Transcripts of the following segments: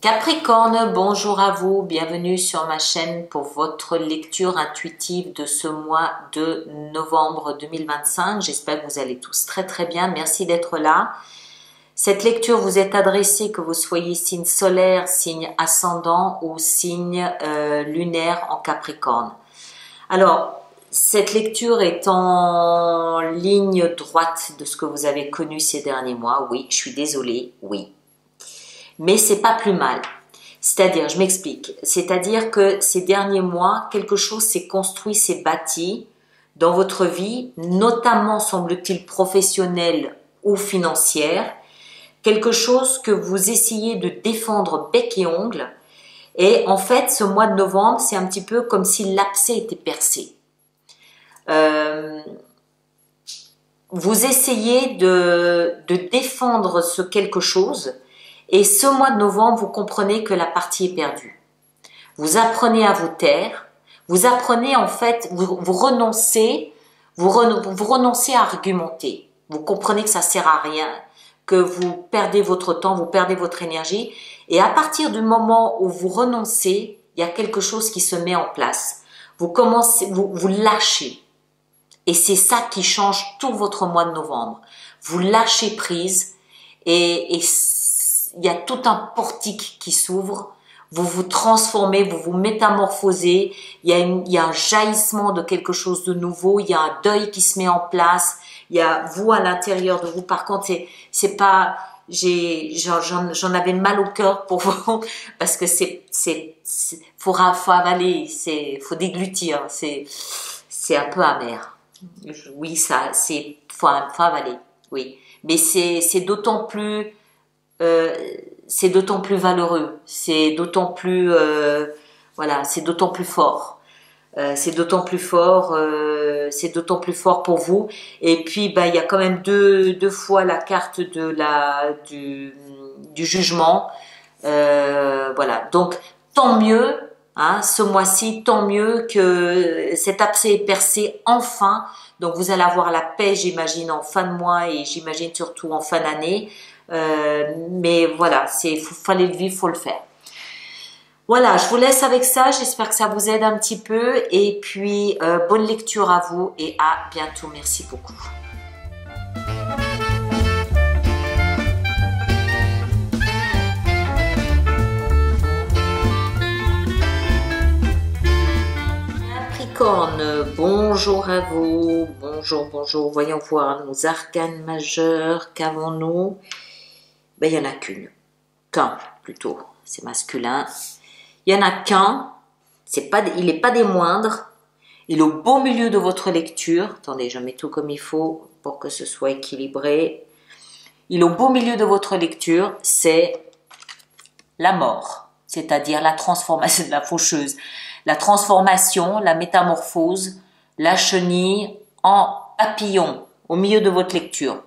Capricorne, bonjour à vous, bienvenue sur ma chaîne pour votre lecture intuitive de ce mois de novembre 2025. J'espère que vous allez tous très bien, merci d'être là. Cette lecture vous est adressée que vous soyez signe solaire, signe ascendant ou signe lunaire en Capricorne. Alors, cette lecture est en ligne droite de ce que vous avez connu ces derniers mois. Oui, je suis désolée, oui. Mais c'est pas plus mal. C'est-à-dire, je m'explique. C'est-à-dire que ces derniers mois, quelque chose s'est construit, s'est bâti dans votre vie, notamment, semble-t-il, professionnelle ou financière. Quelque chose que vous essayez de défendre bec et ongle. Et en fait, ce mois de novembre, c'est un petit peu comme si l'abcès était percé. Vous essayez de défendre ce quelque chose. Et ce mois de novembre, vous comprenez que la partie est perdue. Vous apprenez à vous taire. Vous apprenez en fait, vous renoncez à argumenter. Vous comprenez que ça sert à rien, que vous perdez votre temps, vous perdez votre énergie. Et à partir du moment où vous renoncez, il y a quelque chose qui se met en place. Vous lâchez. Et c'est ça qui change tout votre mois de novembre. Vous lâchez prise et il y a tout un portique qui s'ouvre, vous vous transformez, vous vous métamorphosez, il y a un jaillissement de quelque chose de nouveau, il y a un deuil qui se met en place, il y a vous à l'intérieur de vous. Par contre, c'est pas, j'en avais mal au cœur pour vous parce que faut avaler, faut déglutir, c'est un peu amer. Oui, faut avaler, oui. Mais c'est d'autant plus valeureux, c'est d'autant plus voilà, c'est d'autant plus fort, c'est d'autant plus fort pour vous. Et puis il y a quand même deux fois la carte du jugement, voilà, donc tant mieux, hein, ce mois-ci, tant mieux que cet abcès est percé enfin. Donc vous allez avoir la paix, j'imagine, en fin de mois et j'imagine surtout en fin d'année. Mais voilà, fallait le vivre, faut le faire. Voilà, je vous laisse avec ça. J'espère que ça vous aide un petit peu. Et puis, bonne lecture à vous et à bientôt. Merci beaucoup. Capricorne, bonjour à vous. Bonjour. Voyons voir nos arcanes majeurs. Qu'avons-nous? Il n'y en a qu'un plutôt, c'est masculin. Il n'y en a qu'un, il n'est pas des moindres. Il est au beau milieu de votre lecture. Attendez, je mets tout comme il faut pour que ce soit équilibré. Il est au beau milieu de votre lecture, c'est la mort, c'est-à-dire la transformation de la faucheuse. La transformation, la métamorphose, la chenille en papillon au milieu de votre lecture.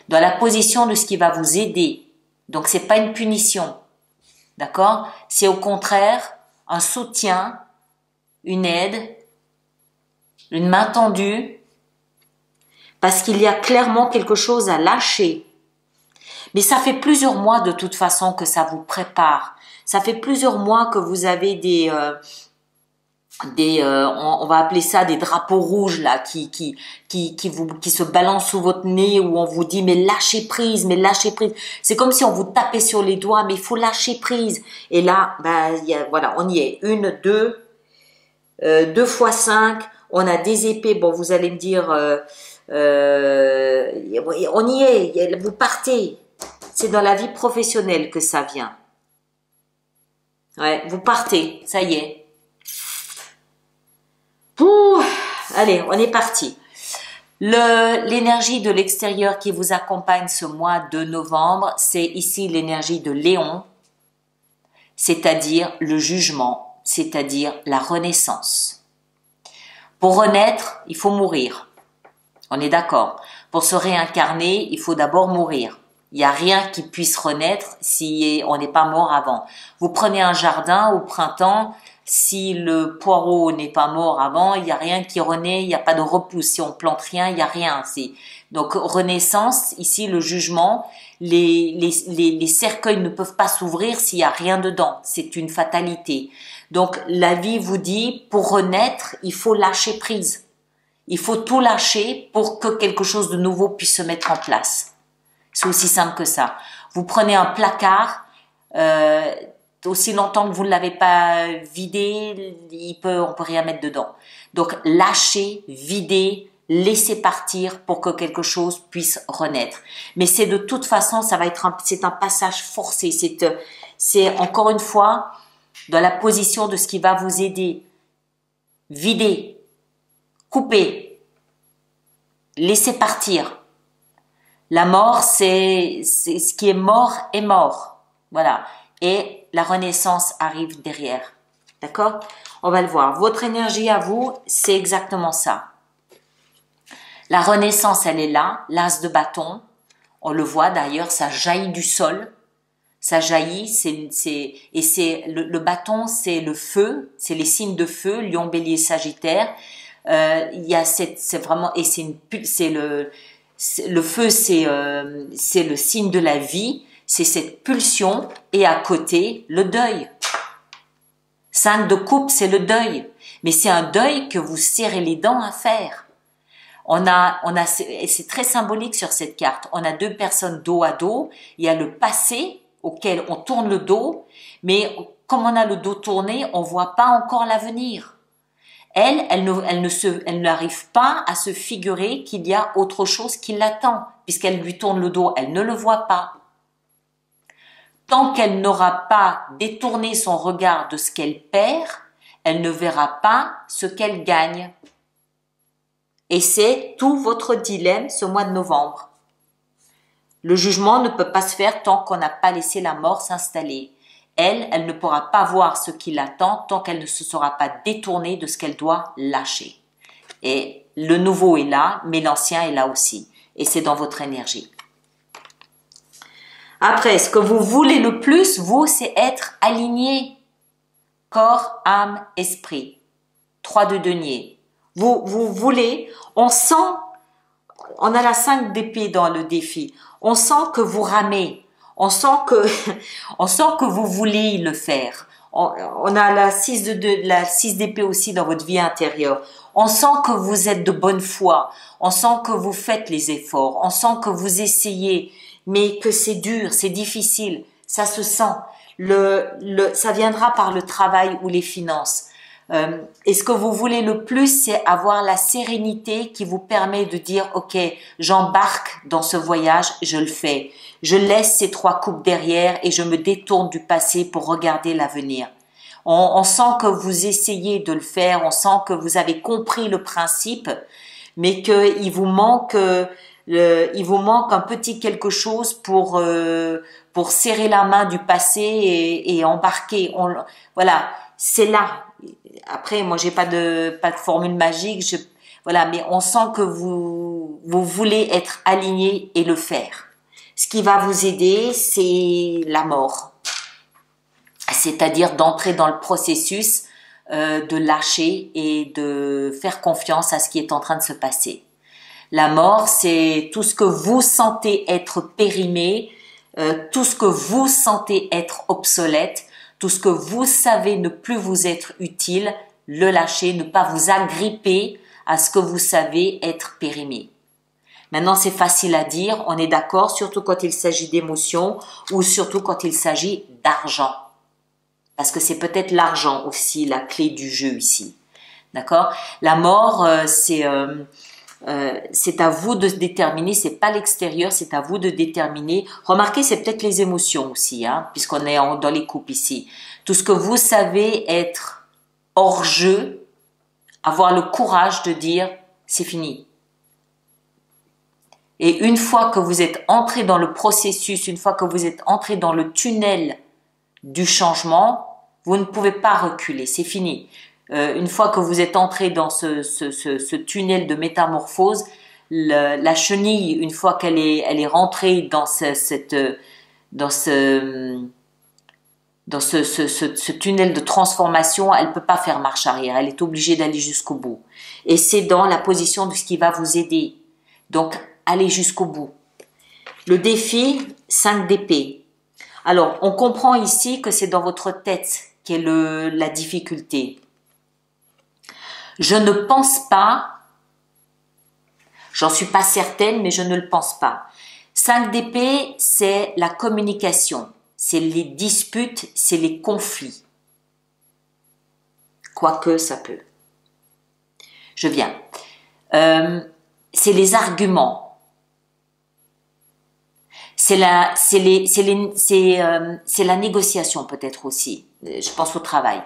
Dans la position de ce qui va vous aider. Donc, c'est pas une punition, d'accord? C'est au contraire un soutien, une aide, une main tendue, parce qu'il y a clairement quelque chose à lâcher. Mais ça fait plusieurs mois de toute façon que ça vous prépare. Ça fait plusieurs mois que vous avez on va appeler ça des drapeaux rouges là qui se balancent sous votre nez, où on vous dit mais lâchez prise. C'est comme si on vous tapait sur les doigts, mais il faut lâcher prise. Et là, voilà, on y est. 1, 2 fois 5. On a des épées. Bon, vous allez me dire, on y est. Vous partez. C'est dans la vie professionnelle que ça vient. Ouais, vous partez. Ça y est. Allez, on est parti. L'énergie de l'extérieur qui vous accompagne ce mois de novembre, c'est ici l'énergie de Léon, c'est-à-dire le jugement, c'est-à-dire la renaissance. Pour renaître, il faut mourir. On est d'accord. Pour se réincarner, il faut d'abord mourir. Il n'y a rien qui puisse renaître si on n'est pas mort avant. Vous prenez un jardin au printemps, Si le poireau n'est pas mort avant, il n'y a rien qui renaît, il n'y a pas de repousse. Si on plante rien, il n'y a rien. Donc renaissance, ici le jugement, les cercueils ne peuvent pas s'ouvrir s'il n'y a rien dedans. C'est une fatalité. Donc la vie vous dit, pour renaître, il faut lâcher prise. Il faut tout lâcher pour que quelque chose de nouveau puisse se mettre en place. C'est aussi simple que ça. Vous prenez un placard, aussi longtemps que vous ne l'avez pas vidé, on peut rien mettre dedans. Donc lâchez, videz, laissez partir pour que quelque chose puisse renaître. Mais c'est de toute façon, c'est un passage forcé. C'est encore une fois dans la position de ce qui va vous aider. Videz, coupez, laissez partir. La mort, c'est ce qui est mort est mort. Voilà. Et la renaissance arrive derrière. D'accord? On va le voir. Votre énergie à vous, c'est exactement ça. La renaissance, elle est là. L'as de bâton. On le voit d'ailleurs, ça jaillit du sol. Ça jaillit, le bâton, c'est le feu, c'est les signes de feu, Lion, Bélier, Sagittaire. Il y a c'est vraiment, et le feu, c'est le signe de la vie, c'est cette pulsion, et à côté, le deuil. 5 de coupe, c'est le deuil. Mais c'est un deuil que vous serrez les dents à faire. Et c'est très symbolique sur cette carte. On a 2 personnes dos à dos. Il y a le passé, auquel on tourne le dos, mais comme on a le dos tourné, on voit pas encore l'avenir. Elle n'arrive pas à se figurer qu'il y a autre chose qui l'attend, puisqu'elle lui tourne le dos, elle ne le voit pas. Tant qu'elle n'aura pas détourné son regard de ce qu'elle perd, elle ne verra pas ce qu'elle gagne. Et c'est tout votre dilemme ce mois de novembre. Le jugement ne peut pas se faire tant qu'on n'a pas laissé la mort s'installer. Elle ne pourra pas voir ce qui l'attend tant qu'elle ne se sera pas détournée de ce qu'elle doit lâcher. Et le nouveau est là, mais l'ancien est là aussi. Et c'est dans votre énergie. Après, ce que vous voulez le plus, vous, c'est être aligné. Corps, âme, esprit. 3 de denier. Vous voulez, on sent, on a la 5 d'épée dans le défi. On sent que vous ramez. On sent que vous voulez le faire. On a la 6 d'épée aussi dans votre vie intérieure. On sent que vous êtes de bonne foi. On sent que vous faites les efforts. On sent que vous essayez, mais que c'est dur, c'est difficile. Ça se sent. Ça viendra par le travail ou les finances. Et ce que vous voulez le plus, c'est avoir la sérénité qui vous permet de dire, ok, j'embarque dans ce voyage, je le fais. Je laisse ces 3 coupes derrière et je me détourne du passé pour regarder l'avenir. On sent que vous essayez de le faire, on sent que vous avez compris le principe, mais qu'il vous manque, un petit quelque chose pour serrer la main du passé et embarquer. Voilà, c'est là. Après, moi, j'ai pas de formule magique. Voilà, mais on sent que vous voulez être aligné et le faire. Ce qui va vous aider, c'est la mort. C'est-à-dire d'entrer dans le processus de lâcher et de faire confiance à ce qui est en train de se passer. La mort, c'est tout ce que vous sentez être périmé, tout ce que vous sentez être obsolète, tout ce que vous savez ne plus vous être utile, le lâcher, ne pas vous agripper à ce que vous savez être périmé. Maintenant, c'est facile à dire, on est d'accord, surtout quand il s'agit d'émotions ou surtout quand il s'agit d'argent. Parce que c'est peut-être l'argent aussi la clé du jeu ici. D'accord? La mort, c'est à vous de déterminer, c'est pas l'extérieur, c'est à vous de déterminer. Remarquez, c'est peut-être les émotions aussi, hein, puisqu'on est dans les coupes ici. Tout ce que vous savez être hors jeu, avoir le courage de dire, c'est fini. Et une fois que vous êtes entré dans le processus, une fois que vous êtes entré dans le tunnel du changement, vous ne pouvez pas reculer, c'est fini. Une fois que vous êtes entré dans ce tunnel de métamorphose, la chenille, une fois qu'elle est rentrée dans dans ce tunnel de transformation, elle ne peut pas faire marche arrière, elle est obligée d'aller jusqu'au bout. Et c'est dans la position de ce qui va vous aider. Donc, allez jusqu'au bout. Le défi, 5 d'épée. Alors, on comprend ici que c'est dans votre tête qu'est la difficulté. Je ne pense pas, j'en suis pas certaine, mais je ne le pense pas. 5 d'épée, c'est la communication, c'est les disputes, c'est les conflits. Quoique ça peut. Je viens. C'est les arguments. C'est la négociation peut-être aussi. Je pense au travail.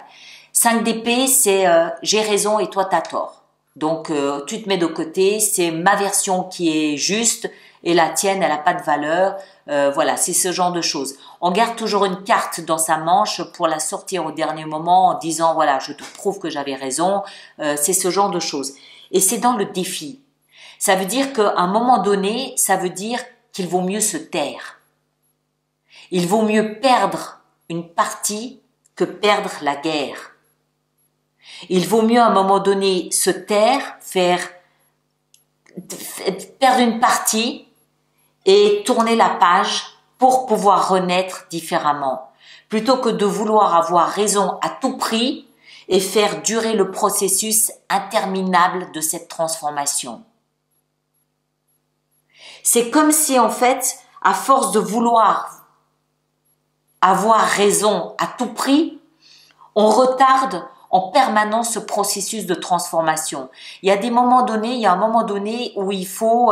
5 d'épée, c'est j'ai raison et toi t'as tort. Donc tu te mets de côté, c'est ma version qui est juste et la tienne, elle n'a pas de valeur. Voilà, c'est ce genre de choses. On garde toujours une carte dans sa manche pour la sortir au dernier moment en disant voilà, je te prouve que j'avais raison. C'est ce genre de choses. Et c'est dans le défi. Ça veut dire qu'à un moment donné, ça veut dire qu'il vaut mieux se taire. Il vaut mieux perdre une partie que perdre la guerre. Il vaut mieux à un moment donné se taire, perdre une partie et tourner la page pour pouvoir renaître différemment, plutôt que de vouloir avoir raison à tout prix et faire durer le processus interminable de cette transformation. C'est comme si en fait, à force de vouloir avoir raison à tout prix, on retarde en permanence ce processus de transformation. Il y a un moment donné où il faut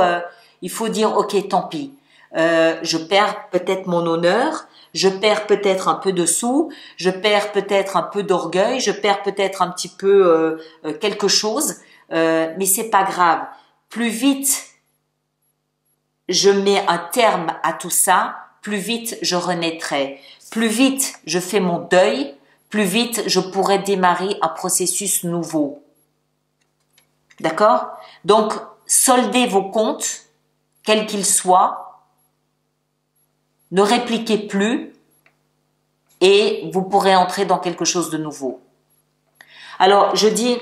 dire ok, tant pis. Je perds peut-être mon honneur, je perds peut-être un peu de sous, je perds peut-être un peu d'orgueil, je perds peut-être un petit peu quelque chose, mais c'est pas grave. Plus vite je mets un terme à tout ça, plus vite je renaîtrai. Plus vite je fais mon deuil, plus vite je pourrai démarrer un processus nouveau. D'accord? Donc, soldez vos comptes, quels qu'ils soient, ne répliquez plus et vous pourrez entrer dans quelque chose de nouveau. Alors, je dis,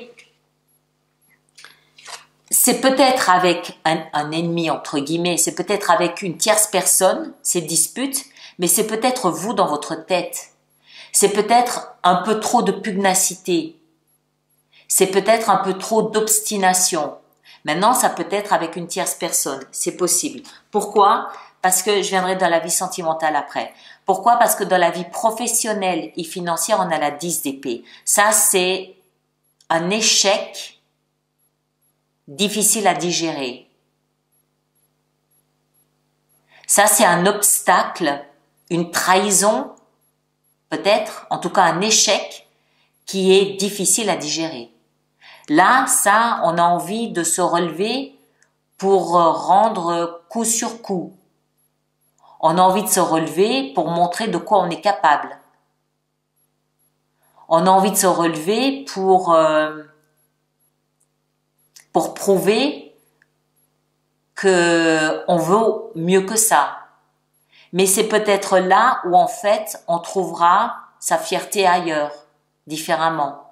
c'est peut-être avec un ennemi, entre guillemets, c'est peut-être avec une tierce personne, ces disputes, mais c'est peut-être vous dans votre tête. C'est peut-être un peu trop de pugnacité. C'est peut-être un peu trop d'obstination. Maintenant, ça peut être avec une tierce personne. C'est possible. Pourquoi? Parce que je viendrai dans la vie sentimentale après. Pourquoi? Parce que dans la vie professionnelle et financière, on a la 10 d'épée. Ça, c'est un échec difficile à digérer. Ça, c'est un obstacle, une trahison, peut-être, en tout cas un échec qui est difficile à digérer. Là, ça, on a envie de se relever pour rendre coup sur coup. On a envie de se relever pour montrer de quoi on est capable. On a envie de se relever pour prouver que on vaut mieux que ça. Mais c'est peut-être là où en fait on trouvera sa fierté ailleurs, différemment.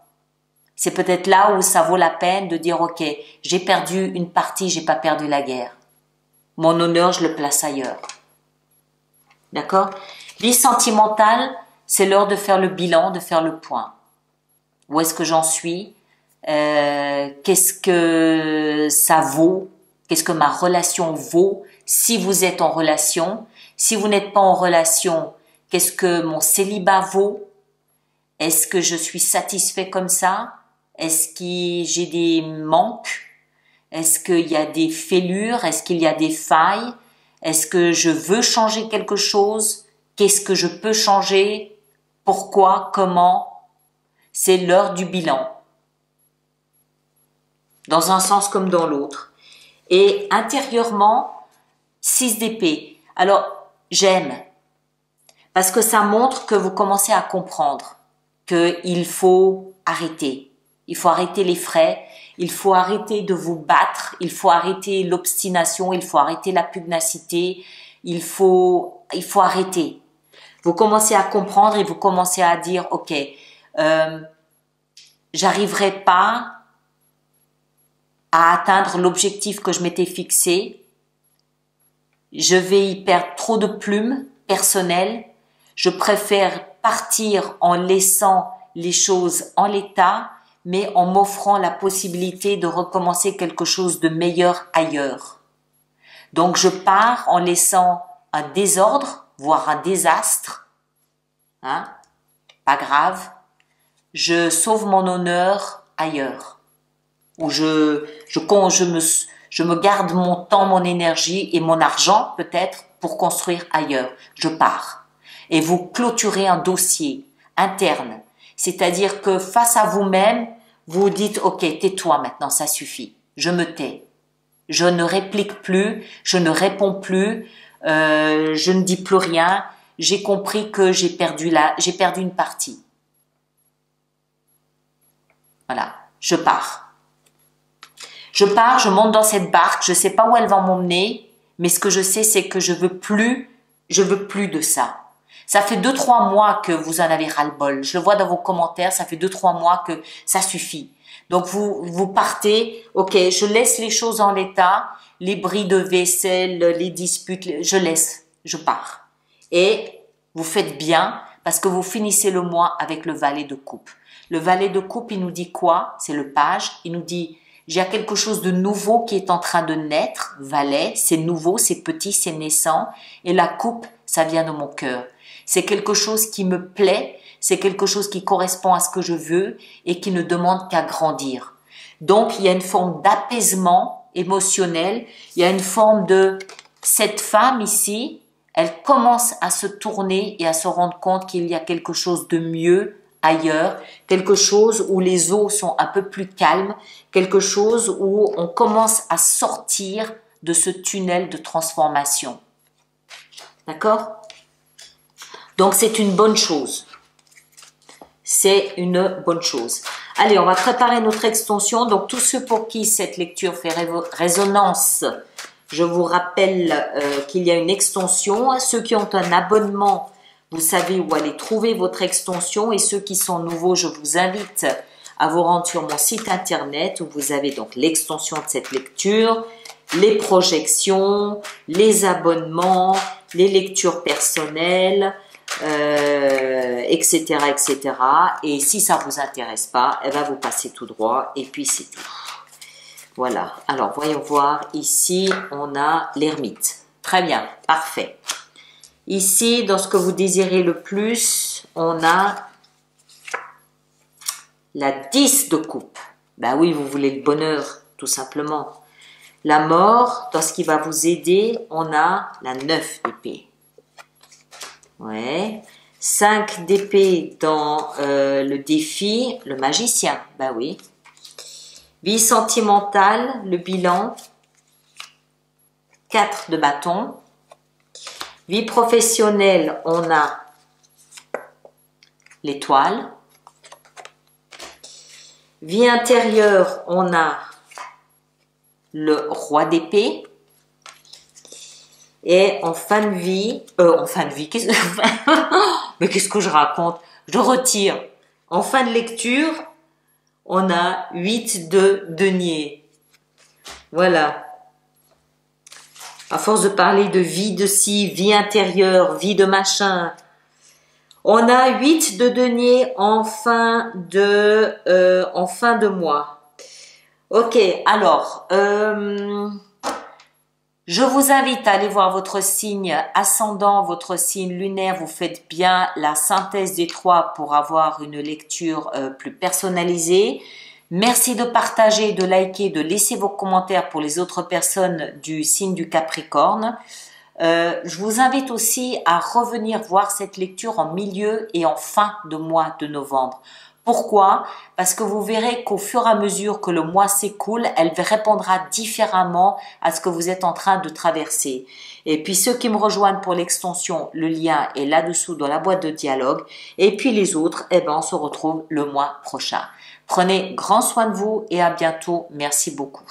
C'est peut-être là où ça vaut la peine de dire ok, j'ai perdu une partie, j'ai pas perdu la guerre. Mon honneur, je le place ailleurs. D'accord? Vie sentimentale, c'est l'heure de faire le bilan, de faire le point. Où est-ce que j'en suis? Qu'est-ce que ça vaut? Qu'est-ce que ma relation vaut si vous êtes en relation? Si vous n'êtes pas en relation, qu'est-ce que mon célibat vaut? Est-ce que je suis satisfait comme ça? Est-ce que j'ai des manques? Est-ce qu'il y a des fêlures? Est-ce qu'il y a des failles? Est-ce que je veux changer quelque chose? Qu'est-ce que je peux changer? Pourquoi? Comment? C'est l'heure du bilan. Dans un sens comme dans l'autre. Et intérieurement, 6 d'épée. Alors, j'aime. Parce que ça montre que vous commencez à comprendre qu'il faut arrêter. Il faut arrêter les frais. Il faut arrêter de vous battre. Il faut arrêter l'obstination. Il faut arrêter la pugnacité. Il faut arrêter. Vous commencez à comprendre et vous commencez à dire, ok, j'arriverai pas à atteindre l'objectif que je m'étais fixé. Je vais y perdre trop de plumes personnelles. Je préfère partir en laissant les choses en l'état, mais en m'offrant la possibilité de recommencer quelque chose de meilleur ailleurs. Donc je pars en laissant un désordre, voire un désastre. Hein? Pas grave. Je sauve mon honneur ailleurs. Ou je me garde mon temps, mon énergie et mon argent peut-être pour construire ailleurs. Je pars. Et vous clôturez un dossier interne. C'est-à-dire que face à vous-même, vous dites, ok, tais-toi maintenant, ça suffit. Je me tais. Je ne réplique plus, je ne réponds plus, je ne dis plus rien. J'ai compris que j'ai perdu une partie. Voilà, je pars. Je pars, je monte dans cette barque, je sais pas où elle va m'emmener, mais ce que je sais, c'est que je veux plus de ça. Ça fait 2-3 mois que vous en avez ras-le-bol. Je le vois dans vos commentaires, ça fait 2-3 mois que ça suffit. Donc vous partez, ok, je laisse les choses en l'état, les bris de vaisselle, les disputes, je laisse, je pars. Et vous faites bien parce que vous finissez le mois avec le valet de coupe. Le valet de coupe, il nous dit quoi? C'est le page, il nous dit, j'ai quelque chose de nouveau qui est en train de naître, valet, c'est nouveau, c'est petit, c'est naissant, et la coupe, ça vient de mon cœur. C'est quelque chose qui me plaît, c'est quelque chose qui correspond à ce que je veux et qui ne demande qu'à grandir. Donc, il y a une forme d'apaisement émotionnel, il y a une forme de cette femme ici, elle commence à se tourner et à se rendre compte qu'il y a quelque chose de mieux ailleurs, quelque chose où les eaux sont un peu plus calmes, quelque chose où on commence à sortir de ce tunnel de transformation. D'accord ? Donc, c'est une bonne chose. C'est une bonne chose. Allez, on va préparer notre extension. Donc, tous ceux pour qui cette lecture fait résonance, je vous rappelle qu'il y a une extension. Ceux qui ont un abonnement, vous savez où aller trouver votre extension. Et ceux qui sont nouveaux, je vous invite à vous rendre sur mon site internet où vous avez donc l'extension de cette lecture, les projections, les abonnements, les lectures personnelles, etc., etc. Et si ça vous intéresse pas, eh ben vous passez tout droit et puis c'est tout. Voilà. Alors, voyons voir. Ici, on a l'ermite. Très bien. Parfait. Ici, dans ce que vous désirez le plus, on a la 10 de coupe. Ben oui, vous voulez le bonheur, tout simplement. La mort, dans ce qui va vous aider, on a la 9 d'épée. Ouais. 5 d'épée dans le défi, le magicien. Ben oui. Vie sentimentale, le bilan. 4 de bâton. Vie professionnelle, on a l'étoile. Vie intérieure, on a le roi d'épée. Et en fin de vie, mais qu'est-ce que je raconte? Je retire. En fin de lecture, on a 8 de denier. Voilà. À force de parler de vie de ci, vie intérieure, vie de machin, on a 8 de denier en fin de mois. Ok, alors, je vous invite à aller voir votre signe ascendant, votre signe lunaire. Vous faites bien la synthèse des trois pour avoir une lecture plus personnalisée. Merci de partager, de liker, de laisser vos commentaires pour les autres personnes du signe du Capricorne. Je vous invite aussi à revenir voir cette lecture en milieu et en fin de mois de novembre. Pourquoi? Parce que vous verrez qu'au fur et à mesure que le mois s'écoule, elle répondra différemment à ce que vous êtes en train de traverser. Et puis ceux qui me rejoignent pour l'extension, le lien est là-dessous dans la boîte de dialogue. Et puis les autres, eh ben, on se retrouve le mois prochain. Prenez grand soin de vous et à bientôt. Merci beaucoup.